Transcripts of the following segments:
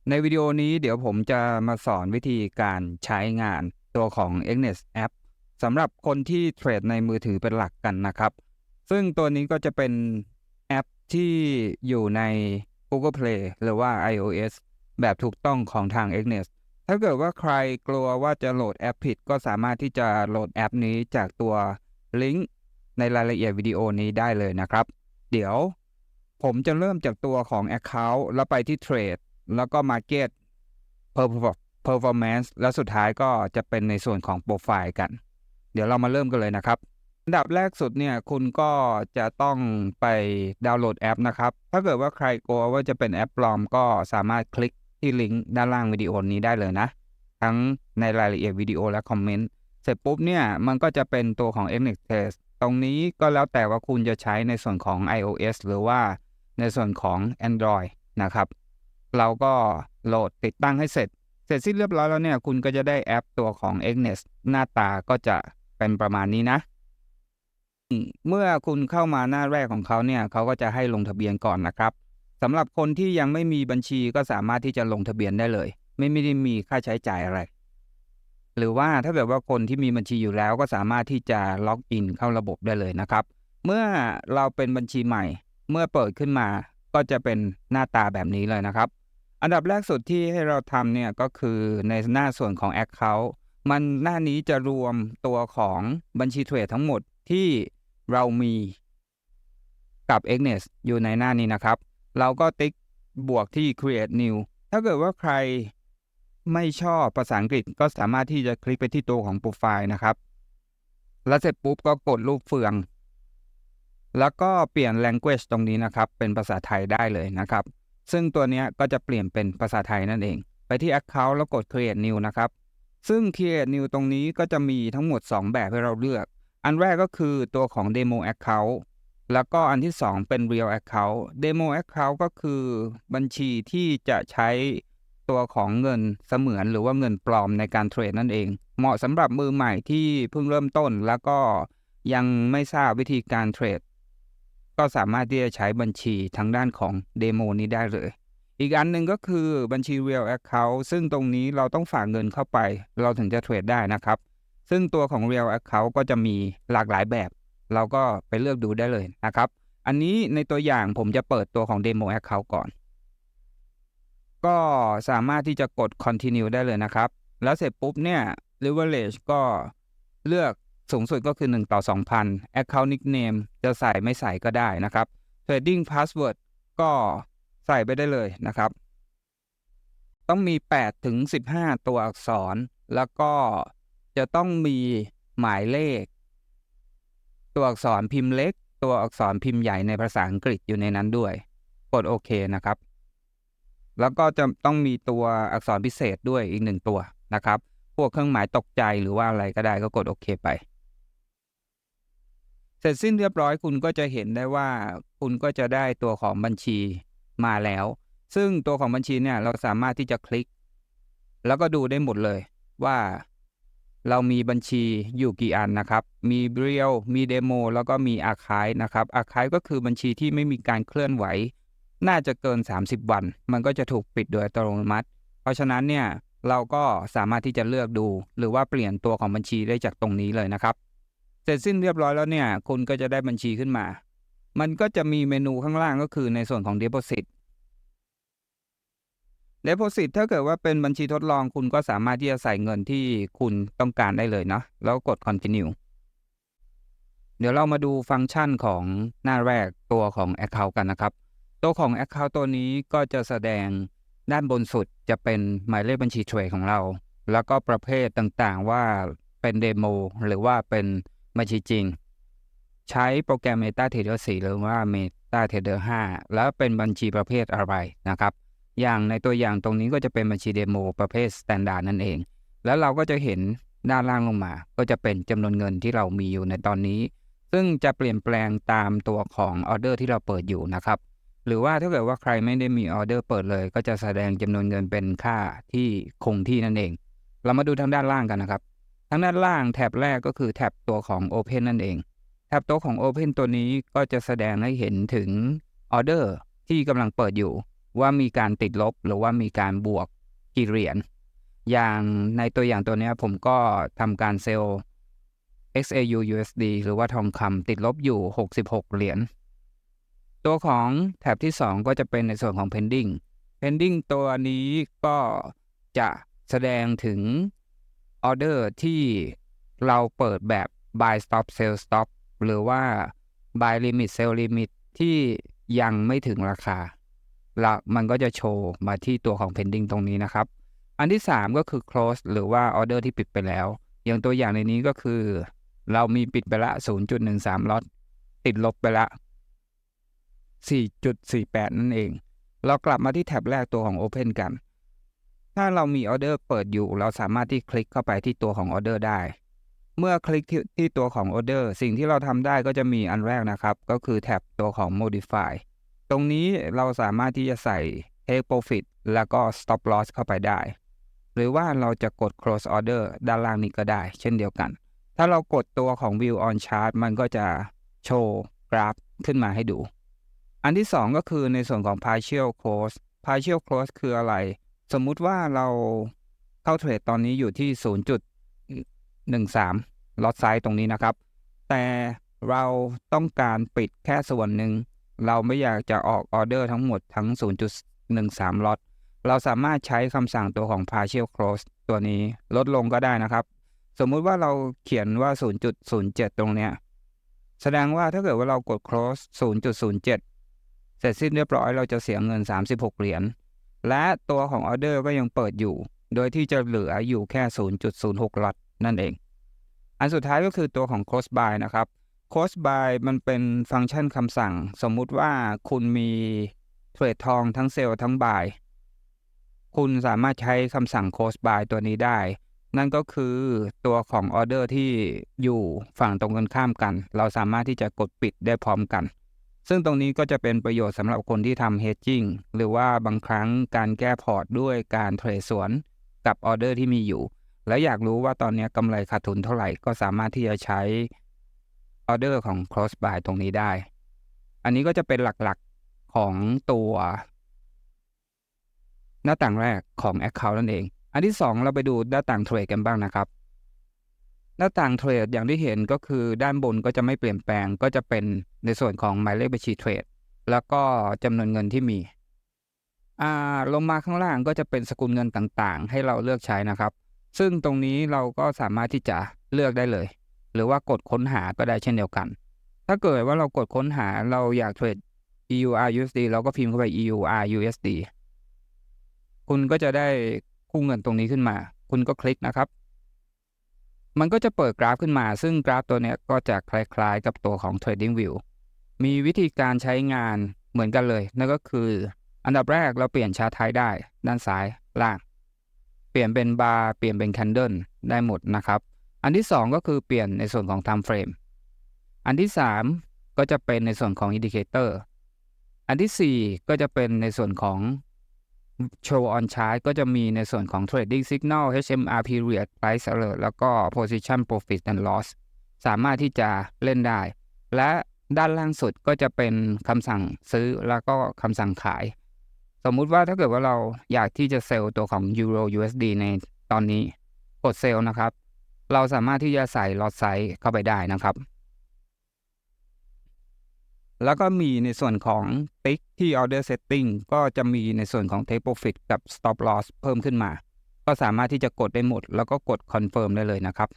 ในวิดีโอนี้เดี๋ยวผมจะมาสอนวิธีการใช้งานตัวของ Exness App สำหรับคนที่เทรดในมือถือเป็นหลักกันนะครับซึ่งตัวนี้ก็จะเป็นแอปที่อยู่ใน Google Play หรือว่า iOS แบบถูกต้องของทาง Exness ถ้าเกิดว่าใครกลัวว่าจะโหลดแอปผิดก็สามารถที่จะโหลดแอปนี้จากตัวลิงก์ในรายละเอียดวิดีโอนี้ได้เลยนะครับเดี๋ยวผมจะเริ่มจากตัวของ Account แล้วไปที่ Trade แล้วก็ Market Performance แล้วสุดท้ายก็จะเป็นในส่วนของโปรไฟล์กันเดี๋ยวเรามาเริ่มกันเลยนะครับอันดับแรกสุดเนี่ยคุณก็จะต้องไปดาวน์โหลดแอปนะครับถ้าเกิดว่าใครกลัวว่าจะเป็นแอปปลอมก็สามารถคลิกที่ลิงก์ด้านล่างวิดีโอนี้ได้เลยนะทั้งในรายละเอียดวิดีโอและคอมเมนต์เสร็จปุ๊บเนี่ยมันก็จะเป็นตัวของ Exness Test ตรงนี้ก็แล้วแต่ว่าคุณจะใช้ในส่วนของ iOS หรือว่าในส่วนของ Android นะครับเราก็โหลดติดตั้งให้เสร็จสิ้นเรียบร้อยแล้วเนี่ยคุณก็จะได้แอปตัวของ Exness หน้าตาก็จะเป็นประมาณนี้นะเมื่อคุณเข้ามาหน้าแรกของเขาเนี่ยเขาก็จะให้ลงทะเบียนก่อนนะครับสำหรับคนที่ยังไม่มีบัญชีก็สามารถที่จะลงทะเบียนได้เลยไม่ได้มีค่าใช้จ่ายอะไรหรือว่าถ้าเกิดว่าคนที่มีบัญชีอยู่แล้วก็สามารถที่จะล็อกอินเข้าระบบได้เลยนะครับเมื่อเราเป็นบัญชีใหม่เมื่อเปิดขึ้นมาก็จะเป็นหน้าตาแบบนี้เลยนะครับอันดับแรกสุดที่ให้เราทำเนี่ยก็คือในหน้าส่วนของ Account หน้านี้จะรวมตัวของบัญชีเทรดทั้งหมดที่เรามีกับ Exness อยู่ในหน้านี้นะครับเราก็ติ๊กบวกที่ Create New ถ้าเกิดว่าใครไม่ชอบภาษาอังกฤษก็สามารถที่จะคลิกไปที่ตัวของโปรไฟล์นะครับแล้วเสร็จปุ๊บก็กดรูปเฟืองแล้วก็เปลี่ยน language ตรงนี้นะครับเป็นภาษาไทยได้เลยนะครับซึ่งตัวนี้ก็จะเปลี่ยนเป็นภาษาไทยนั่นเองไปที่ Account แล้วกด Create New นะครับซึ่ง Create New ตรงนี้ก็จะมีทั้งหมด2แบบให้เราเลือกอันแรกก็คือตัวของ Demo Account แล้วก็อันที่2เป็น Real Account Demo Account ก็คือบัญชีที่จะใช้ตัวของเงินเสมือนหรือว่าเงินปลอมในการเทรดนั่นเองเหมาะสำหรับมือใหม่ที่เพิ่งเริ่มต้นแล้วก็ยังไม่ทราบวิธีการเทรดก็สามารถที่จะใช้บัญชีทางด้านของ Demo นี้ได้เลยอีกอันหนึ่งก็คือบัญชี Real Account ซึ่งตรงนี้เราต้องฝากเงินเข้าไปเราถึงจะเทรดได้นะครับซึ่งตัวของ Real Account ก็จะมีหลากหลายแบบเราก็ไปเลือกดูได้เลยนะครับอันนี้ในตัวอย่างผมจะเปิดตัวของ Demo Account ก่อนก็สามารถที่จะกด Continue ได้เลยนะครับแล้วเสร็จปุ๊บเนี่ย Leverage ก็เลือกสูงสุดก็คือ1 ต่อ 2,000 Account Nickname จะใส่ไม่ใส่ก็ได้นะครับ Trading Password ก็ใส่ไปได้เลยนะครับต้องมี8 ถึง 15 ตัวอักษรแล้วก็จะต้องมีหมายเลขตัวอักษรพิมพ์เล็กตัวอักษรพิมพ์ใหญ่ในภาษาอังกฤษอยู่ในนั้นด้วยกดโอเคนะครับแล้วก็จะต้องมีตัวอักษรพิเศษด้วยอีก1ตัวนะครับพวกเครื่องหมายตกใจหรือว่าอะไรก็ได้ก็กดโอเคไปเสร็จสิ้นเรียบร้อยคุณก็จะเห็นได้ว่าคุณก็จะได้ตัวของบัญชีมาแล้วซึ่งตัวของบัญชีเนี่ยเราสามารถที่จะคลิกแล้วก็ดูได้หมดเลยว่าเรามีบัญชีอยู่กี่อันนะครับมี Real มี Demo แล้วก็มี Archive นะครับ Archive ก็คือบัญชีที่ไม่มีการเคลื่อนไหวน่าจะเกิน30วันมันก็จะถูกปิดโดยอัตโนมัติเพราะฉะนั้นเนี่ยเราก็สามารถที่จะเลือกดูหรือว่าเปลี่ยนตัวของบัญชีได้จากตรงนี้เลยนะครับเสร็จสิ้นเรียบร้อยแล้วเนี่ยคุณก็จะได้บัญชีขึ้นมามันก็จะมีเมนูข้างล่างก็คือในส่วนของ Deposit Deposit ถ้าเกิดว่าเป็นบัญชีทดลองคุณก็สามารถที่จะใส่เงินที่คุณต้องการได้เลยเนาะแล้วกด Continue เดี๋ยวเรามาดูฟังก์ชันของหน้าแรกตัวของ Account กันนะครับตัวของ Account ตัวนี้ก็จะแสดงด้านบนสุดจะเป็นหมายเลขบัญชีเทรดของเราแล้วก็ประเภทต่างๆว่าเป็น Demo หรือว่าเป็นบัญชีจริงใช้โปรแกรม MetaTrader 4 หรือว่า MetaTrader 5 แล้วเป็นบัญชีประเภทอะไรนะครับอย่างในตัวอย่างตรงนี้ก็จะเป็นบัญชี Demo ประเภท Standard นั่นเองแล้วเราก็จะเห็นด้านล่างลงมาก็จะเป็นจำนวนเงินที่เรามีอยู่ในตอนนี้ซึ่งจะเปลี่ยนแปลงตามตัวของออเดอร์ที่เราเปิดอยู่นะครับหรือว่าถ้าเกิดว่าใครไม่ได้มีออเดอร์เปิดเลยก็จะแสดงจำนวนเงินเป็นค่าที่คงที่นั่นเองเรามาดูทางด้านล่างกันนะครับทางด้านล่างแท็บแรกก็คือแท็บตัวของ Open นั่นเองแท็บตัวของ Open ตัวนี้ก็จะแสดงให้เห็นถึงออเดอร์ที่กำลังเปิดอยู่ ว่ามีการติดลบหรือว่ามีการบวกกี่เหรียญอย่างในตัวอย่างตัวนี้ผมก็ทำการเซลล์ XAU USD หรือว่าทองคำติดลบอยู่66เหรียญตัวของแถบที่2ก็จะเป็นในส่วนของ pending ตัวนี้ก็จะแสดงถึงออเดอร์ที่เราเปิดแบบ buy stop sell stop หรือว่า buy limit sell limit ที่ยังไม่ถึงราคาแล้วมันก็จะโชว์มาที่ตัวของ pending ตรงนี้นะครับอันที่3ก็คือ close หรือว่าออเดอร์ที่ปิดไปแล้วอย่างตัวอย่างในนี้ก็คือเรามีปิดไปละ 0.13 ล็อตติดลบไปละ 4.48 นั่นเองเรากลับมาที่แท็บแรกตัวของ Open กันถ้าเรามีออเดอร์เปิดอยู่เราสามารถที่คลิกเข้าไปที่ตัวของออเดอร์ได้เมื่อคลิกที่ตัวของออเดอร์สิ่งที่เราทำได้ก็จะมีอันแรกนะครับก็คือแท็บตัวของ Modify ตรงนี้เราสามารถที่จะใส่ Take Profit แล้วก็ Stop Loss เข้าไปได้หรือว่าเราจะกด Close Order ด้านล่างนี้ก็ได้เช่นเดียวกันถ้าเรากดตัวของ View on Chart มันก็จะโชว์กราฟขึ้นมาให้ดูอันที่2ก็คือในส่วนของ partial close คืออะไรสมมุติว่าเราเข้าเทรดตอนนี้อยู่ที่ 0.13 ล็อตไซส์ตรงนี้นะครับแต่เราต้องการปิดแค่ส่วนหนึ่งเราไม่อยากจะออกออเดอร์ทั้งหมดทั้ง 0.13 ล็อตเราสามารถใช้คำสั่งตัวของ partial close ตัวนี้ลดลงก็ได้นะครับสมมุติว่าเราเขียนว่า 0.07 ตรงเนี้ยแสดงว่าถ้าเกิดว่าเรากด close 0.07 เสร็จสิ้นเรียบร้อยเราจะเสียเงิน36เหรียญและตัวของออเดอร์ก็ยังเปิดอยู่โดยที่จะเหลืออยู่แค่ 0.06 ล็อตนั่นเองอันสุดท้ายก็คือตัวของ close buy นะครับ close buy มันเป็นฟังก์ชันคำสั่งสมมุติว่าคุณมีเทรดทองทั้งเซลล์ทั้ง buy คุณสามารถใช้คำสั่ง close buy ตัวนี้ได้นั่นก็คือตัวของออเดอร์ที่อยู่ฝั่งตรงกันข้ามกันเราสามารถที่จะกดปิดได้พร้อมกันซึ่งตรงนี้ก็จะเป็นประโยชน์สำหรับคนที่ทำ hedging หรือว่าบางครั้งการแก้พอร์ตด้วยการเทรดสวนกับออเดอร์ที่มีอยู่แล้วอยากรู้ว่าตอนนี้กำไรขาดทุนเท่าไหร่ก็สามารถที่จะใช้ออเดอร์ของ cross buy ตรงนี้ได้อันนี้ก็จะเป็นหลักๆของตัวหน้าต่างแรกของ account นั่นเองอันที่2เราไปดูหน้าต่างเทรดกันบ้างนะครับหน้าต่างเทรดอย่างที่เห็นก็คือด้านบนก็จะไม่เปลี่ยนแปลงก็จะเป็นในส่วนของหมายเลขบัญชีเทรดแล้วก็จำนวนเงินที่มีลงมาข้างล่างก็จะเป็นสกุลเงินต่างๆให้เราเลือกใช้นะครับซึ่งตรงนี้เราก็สามารถที่จะเลือกได้เลยหรือว่ากดค้นหาก็ได้เช่นเดียวกันถ้าเกิดว่าเรากดค้นหาเราอยากเทรด EUR USD เราก็พิมพ์เข้าไป EUR USD คุณก็จะได้คู่เงินตรงนี้ขึ้นมาคุณก็คลิกนะครับมันก็จะเปิดกราฟขึ้นมาซึ่งกราฟตัวนี้ก็จะคล้ายๆกับตัวของ Trading View มีวิธีการใช้งานเหมือนกันเลยนั่นก็คืออันดับแรกเราเปลี่ยนชาร์ตไทป์ได้ด้านซ้ายล่างเปลี่ยนเป็นบาร์เปลี่ยนเป็นแคนเดิลได้หมดนะครับอันที่2ก็คือเปลี่ยนในส่วนของ Time Frame อันที่3ก็จะเป็นในส่วนของ Indicator อันที่4ก็จะเป็นในส่วนของ Show on Chart ก็จะมีในส่วนของ Trading Signal HMR Period Price Alert แล้วก็ Position Profit and Loss สามารถที่จะเล่นได้และด้านล่างสุดก็จะเป็นคำสั่งซื้อแล้วก็คำสั่งขายสมมุติว่าถ้าเกิดว่าเราอยากที่จะเซลล์ตัวของ Euro USD ในตอนนี้กดเซลล์นะครับเราสามารถที่จะใส่ Lot Size เข้าไปได้นะครับแล้วก็มีในส่วนของติ๊กที่ Order Setting ก็จะมีในส่วนของ Take Profit กับ Stop Loss เพิ่มขึ้นมาก็สามารถที่จะกดได้หมดแล้วก็กด Confirm ได้เลยนะครับ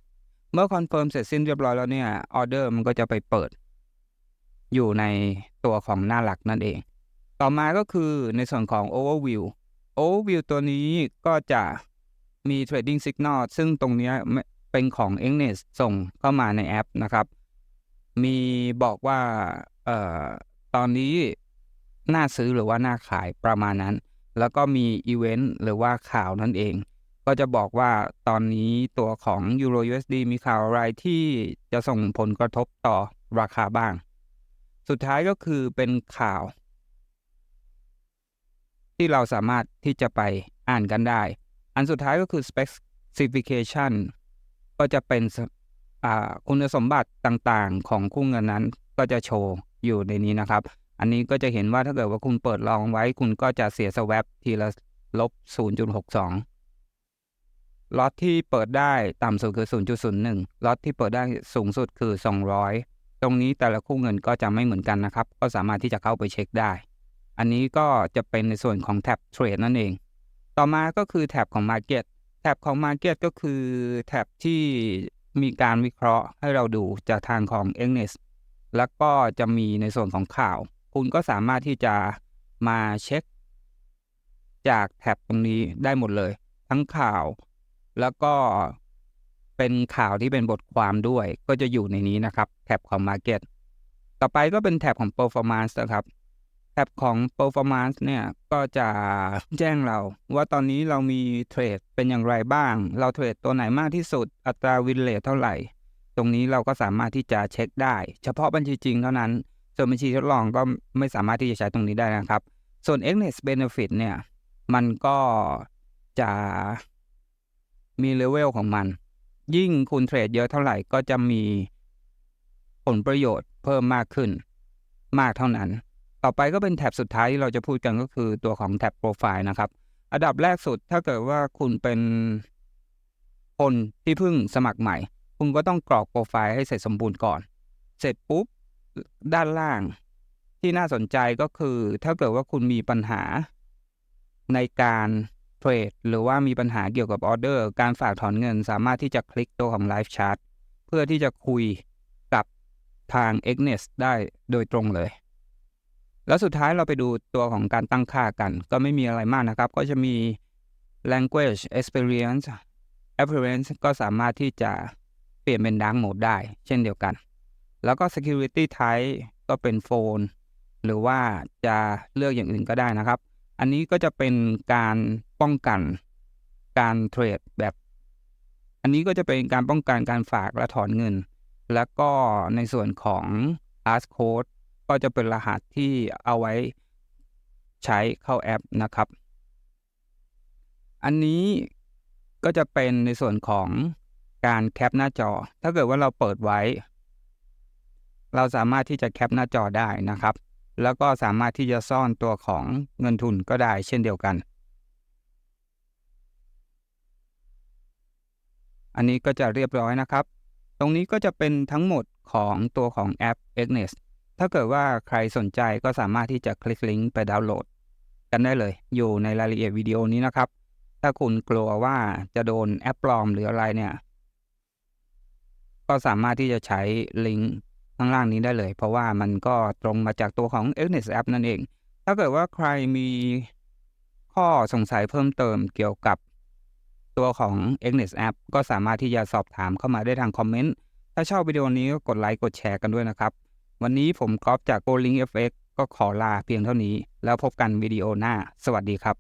เมื่อ Confirm เสร็จสิ้นเรียบร้อยแล้วเนี่ยออเดอร์มันก็จะไปเปิดอยู่ในตัวของหน้าหลักนั่นเองต่อมาก็คือในส่วนของ Overview ตัวนี้ก็จะมี Trading Signal ซึ่งตรงนี้เป็นของ Exness ส่งเข้ามาในแอปนะครับมีบอกว่าตอนนี้น่าซื้อหรือว่าน่าขายประมาณนั้นแล้วก็มีอีเวนต์หรือว่าข่าวนั่นเองก็จะบอกว่าตอนนี้ตัวของ Euro USD มีข่าวอะไรที่จะส่งผลกระทบต่อราคาบ้างสุดท้ายก็คือเป็นข่าวที่เราสามารถที่จะไปอ่านกันได้อันสุดท้ายก็คือ specification ก็จะเป็นคุณสมบัติต่างๆของคู่เงินนั้นก็จะโชว์อยู่ในนี้นะครับ อันนี้ก็จะเห็นว่าถ้าเกิดว่าคุณเปิดลองไว้คุณก็จะเสีย swap ทีละลบ 0.62 ล็อตที่เปิดได้ต่ำสุดคือ 0.01 ล็อตที่เปิดได้สูงสุดคือ 200 ตรงนี้แต่ละคู่เงินก็จะไม่เหมือนกันนะครับก็สามารถที่จะเข้าไปเช็คได้อันนี้ก็จะเป็นในส่วนของแท็บเทรดนั่นเองต่อมาก็คือแท็บของ Market แท็บของ Market ก็คือแท็บที่มีการวิเคราะห์ให้เราดูจากทางของ Exness แล้วก็จะมีในส่วนของข่าวคุณก็สามารถที่จะมาเช็คจากแท็บตรงนี้ได้หมดเลยทั้งข่าวแล้วก็เป็นข่าวที่เป็นบทความด้วยก็จะอยู่ในนี้นะครับแท็บของ Market ต่อไปก็เป็นแท็บของ Performance นะครับแท็บของ Performance เนี่ยก็จะแจ้งเราว่าตอนนี้เรามีเทรดเป็นอย่างไรบ้างเราเทรดตัวไหนมากที่สุดอัตราวินเรทเท่าไหร่ตรงนี้เราก็สามารถที่จะเช็คได้เฉพาะบัญชีจริงเท่านั้นส่วนบัญชีทดลองก็ไม่สามารถที่จะใช้ตรงนี้ได้นะครับส่วน Exness Benefit เนี่ยมันก็จะมีเลเวลของมันยิ่งคุณเทรดเยอะเท่าไหร่ก็จะมีผลประโยชน์เพิ่มมากขึ้นมากเท่านั้นต่อไปก็เป็นแท็บสุดท้ายที่เราจะพูดกันก็คือตัวของแท็บโปรไฟล์นะครับอันดับแรกสุดถ้าเกิดว่าคุณเป็นคนที่เพิ่งสมัครใหม่คุณก็ต้องกรอกโปรไฟล์ให้เสร็จสมบูรณ์ก่อนเสร็จปุ๊บด้านล่างที่น่าสนใจก็คือถ้าเกิดว่าคุณมีปัญหาในการเทรดหรือว่ามีปัญหาเกี่ยวกับออเดอร์การฝากถอนเงินสามารถที่จะคลิกตัวของ Live Chat เพื่อที่จะคุยกับทาง Exness ได้โดยตรงเลยแล้วสุดท้ายเราไปดูตัวของการตั้งค่ากันก็ไม่มีอะไรมากนะครับก็จะมี language experience appearance ก็สามารถที่จะเปลี่ยนเป็น dark mode ได้เช่นเดียวกันแล้วก็ security type ก็เป็นโฟนหรือว่าจะเลือกอย่างอื่นก็ได้นะครับอันนี้ก็จะเป็นการป้องกันการเทรดแบบอันนี้ก็จะเป็นการป้องกันการฝากและถอนเงินแล้วก็ในส่วนของ passcode ก็จะเป็นรหัสที่เอาไว้ใช้เข้าแอปนะครับอันนี้ก็จะเป็นในส่วนของการแคปหน้าจอถ้าเกิดว่าเราเปิดไว้เราสามารถที่จะแคปหน้าจอได้นะครับแล้วก็สามารถที่จะซ่อนตัวของเงินทุนก็ได้เช่นเดียวกันอันนี้ก็จะเรียบร้อยนะครับตรงนี้ก็จะเป็นทั้งหมดของตัวของแอป Exness ถ้าเกิดว่าใครสนใจก็สามารถที่จะคลิกลิงก์ไปดาวน์โหลดกันได้เลยอยู่ในรายละเอียดวิดีโอนี้นะครับถ้าคุณกลัวว่าจะโดนแอปปลอมหรืออะไรเนี่ยก็สามารถที่จะใช้ลิงก์ข้างล่างนี้ได้เลยเพราะว่ามันก็ตรงมาจากตัวของ Exness App นั่นเองถ้าเกิดว่าใครมีข้อสงสัยเพิ่มเติมเกี่ยวกับตัวของ Exness App ก็สามารถที่จะสอบถามเข้ามาได้ทางคอมเมนต์ถ้าชอบวิดีโอนี้ก็กดไลค์กดแชร์กันด้วยนะครับวันนี้ผมก๊อฟจาก GoLink FX ก็ขอลาเพียงเท่านี้แล้วพบกันวิดีโอหน้าสวัสดีครับ